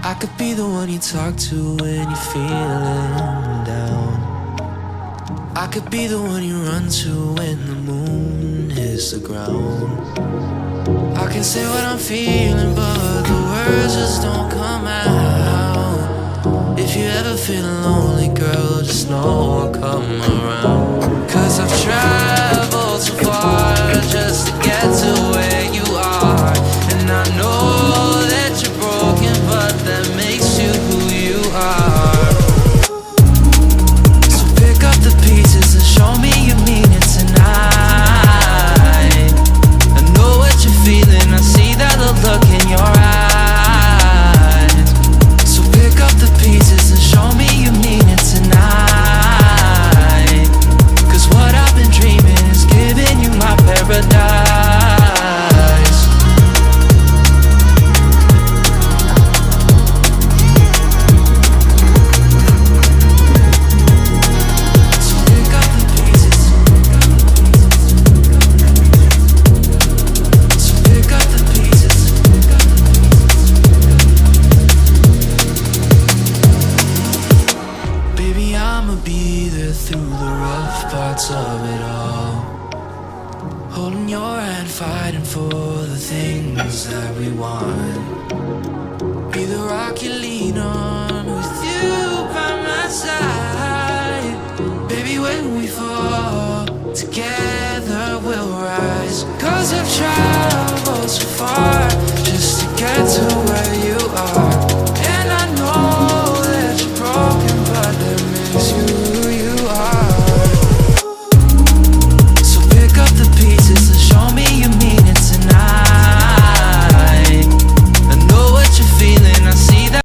I could be the one you talk to when you're feeling down. I could be the one you run to when the moon hits the ground. I can say what I'm feeling, but the words just don't come out. If you ever feel lonely, girl, just know I'll come around. 'Cause I've traveled so far just to get to where you are. And I know that you're broken, but that makes you who you are. So pick up the pieces and show me you mean it tonight. I know what you're feeling, I see that look in your eyes. So pick up the pieces and show me you mean it tonight. 'Cause what I've been dreaming is giving you my paradise. So pick up the pieces. So pick up the pieces. Baby, I'ma be there through the rough parts of it all. Holding your hand, fighting for the things that we want. Be the rock you lean on with you by my side. Baby, when we fall, together we'll rise. 'Cause I've traveled so far just to get to where